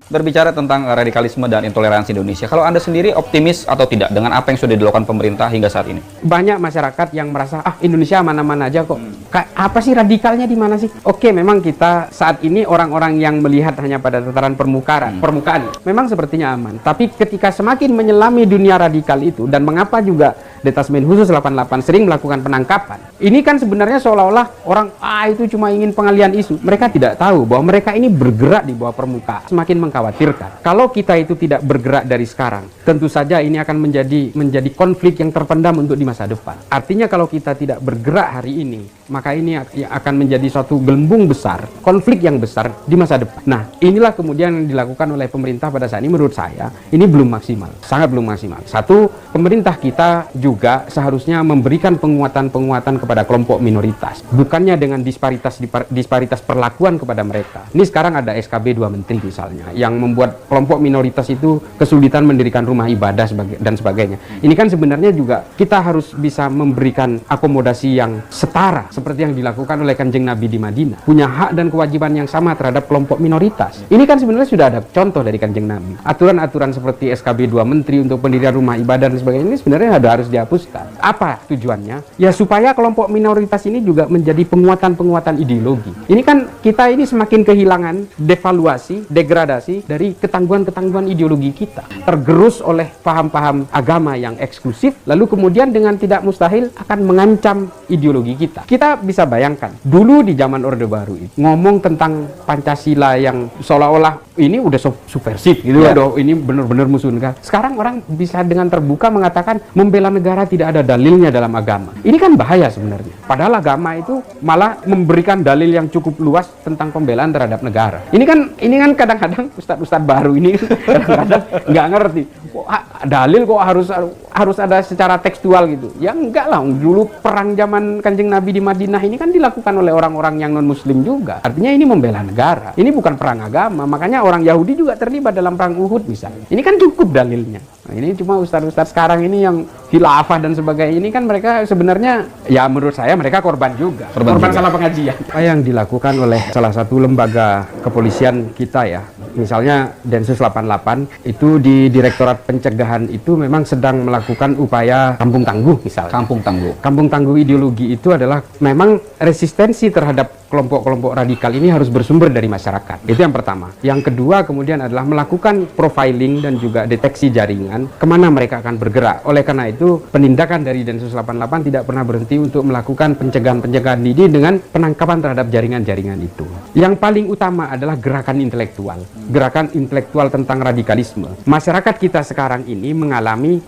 berbicara tentang radikalisme dan intoleransi Indonesia. Kalau Anda sendiri optimis atau tidak dengan apa yang sudah dilakukan pemerintah hingga saat ini? Banyak masyarakat yang merasa, Indonesia mana-mana aja kok. Apa sih radikalnya di mana sih? Oke, memang kita saat ini orang-orang yang melihat hanya pada tataran permukaan, memang sepertinya aman. Tapi ketika semakin menyelami dunia radikal itu, dan mengapa juga Detasmen Khusus 88 sering melakukan penangkapan, ini kan sebenarnya seolah-olah orang, itu cuma ingin pengalian isu. Mereka tidak tahu bahwa mereka ini bergerak di bawah permukaan. Semakin mengkhawatirkan. Kalau kita itu tidak bergerak dari sekarang, tentu saja ini akan menjadi konflik yang terpendam untuk di masa depan. Artinya kalau kita tidak bergerak hari ini, maka ini akan menjadi suatu gelembung besar, konflik yang besar di masa depan. Nah, inilah kemudian yang dilakukan oleh pemerintah pada saat ini. Menurut saya, ini belum maksimal, sangat belum maksimal. Satu, pemerintah kita juga seharusnya memberikan penguatan-penguatan kepada kelompok minoritas, bukannya dengan disparitas perlakuan kepada mereka. Ini sekarang ada SKB 2 Menteri misalnya, yang membuat kelompok minoritas itu kesulitan mendirikan rumah ibadah dan sebagainya. Ini kan sebenarnya juga kita harus bisa memberikan akomodasi yang setara, seperti yang dilakukan oleh Kanjeng Nabi di Madinah, punya hak dan kewajiban yang sama terhadap kelompok minoritas. Ini kan sebenarnya sudah ada contoh dari Kanjeng Nabi. Aturan-aturan seperti SKB 2 Menteri untuk pendirian rumah ibadah dan sebagainya ini sebenarnya harus dihapuskan. Apa tujuannya? Ya supaya kelompok minoritas ini juga menjadi penguatan-penguatan ideologi. Ini kan kita ini semakin kehilangan, devaluasi, degradasi dari ketangguhan-ketangguhan ideologi kita. Tergerus oleh paham-paham agama yang eksklusif, lalu kemudian dengan tidak mustahil akan mengancam ideologi kita. Kita bisa bayangkan, dulu di zaman Orde Baru itu, ngomong tentang Pancasila yang seolah-olah ini udah subversif gitu, ini benar-benar musuh negara. Sekarang orang bisa dengan terbuka mengatakan membela negara tidak ada dalilnya dalam agama. Ini kan bahaya sebenarnya. Padahal agama itu malah memberikan dalil yang cukup luas tentang pembelaan terhadap negara. Ini kan kadang-kadang ustadz-ustadz baru ini kadang-kadang nggak ngerti. Dalil kok harus ada secara tekstual gitu. Ya enggak lah, dulu perang zaman Kanjeng Nabi di Madinah ini kan dilakukan oleh orang-orang yang non-muslim juga. Artinya ini membela negara. Ini bukan perang agama. Makanya orang Yahudi juga terlibat dalam perang Uhud misalnya. Ini kan cukup dalilnya. Nah, ini cuma ustadz-ustadz sekarang ini yang khilafah dan sebagainya, ini kan mereka sebenarnya, ya menurut saya mereka korban juga. Korban salah pengajian. Apa yang dilakukan oleh salah satu lembaga kepolisian kita ya, misalnya Densus 88, itu di Direktorat Pencegahan itu memang sedang melakukan upaya kampung tangguh misalnya. Kampung tangguh. Kampung tangguh ideologi itu adalah memang resistensi terhadap kelompok-kelompok radikal ini harus bersumber dari masyarakat. Itu yang pertama. Yang kedua kemudian adalah melakukan profiling dan juga deteksi jaringan kemana mereka akan bergerak. Oleh karena itu penindakan dari Densus 88 tidak pernah berhenti untuk melakukan pencegahan-pencegahan ini dengan penangkapan terhadap jaringan-jaringan itu. Yang paling utama adalah gerakan intelektual. Gerakan intelektual tentang radikalisme. Masyarakat kita sekarang ini mengalami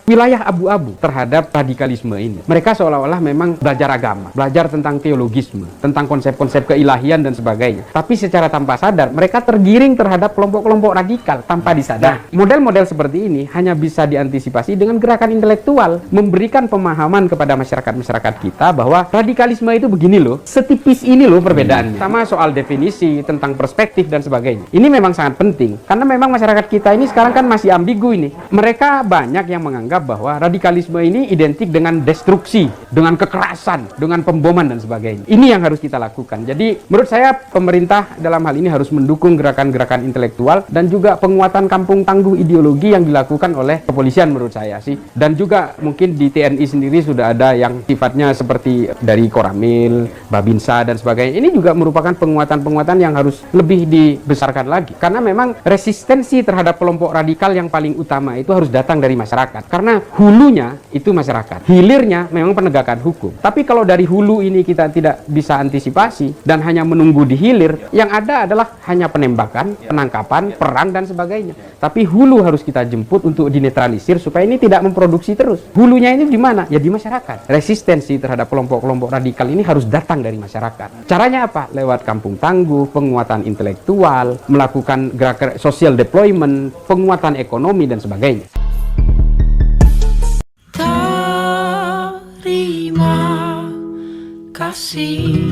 wilayah abu-abu terhadap radikalisme ini. Mereka seolah-olah memang belajar agama, belajar tentang teologisme, tentang konsep-konsep keilahian dan sebagainya. Tapi secara tanpa sadar mereka tergiring terhadap kelompok-kelompok radikal tanpa disadar. Model-model seperti ini hanya bisa diantisipasi dengan gerakan intelektual, memberikan pemahaman kepada masyarakat-masyarakat kita bahwa radikalisme itu begini loh, setipis ini loh perbedaannya. Sama soal definisi, tentang perspektif dan sebagainya. Ini memang sangat penting karena memang masyarakat kita ini sekarang kan masih ambigu ini. Mereka banyak yang menganggap bahwa radikalisme ini identik dengan destruksi, dengan kekerasan, dengan pemboman dan sebagainya. Ini yang harus kita lakukan. Jadi menurut saya pemerintah dalam hal ini harus mendukung gerakan-gerakan intelektual dan juga penguatan kampung tangguh ideologi yang dilakukan oleh kepolisian menurut saya sih. Dan juga mungkin di TNI sendiri sudah ada yang sifatnya seperti dari Koramil, Babinsa dan sebagainya. Ini juga merupakan penguatan-penguatan yang harus lebih dibesarkan lagi. Karena memang resistensi terhadap kelompok radikal yang paling utama itu harus datang dari masyarakat. Karena hulunya itu masyarakat. Hilirnya memang penegakan hukum. Tapi kalau dari hulu ini kita tidak bisa antisipasi dan hanya menunggu di hilir, yang ada adalah hanya penembakan, penangkapan, perang dan sebagainya. Tapi hulu harus kita jemput untuk dinetralisir supaya ini tidak memproduksi terus. Hulunya ini di mana? Ya di masyarakat. Resistensi terhadap kelompok-kelompok radikal ini harus datang dari masyarakat. Caranya apa? Lewat kampung tangguh, penguatan intelektual, melakukan gerakan social deployment, penguatan ekonomi dan sebagainya. Terima kasih.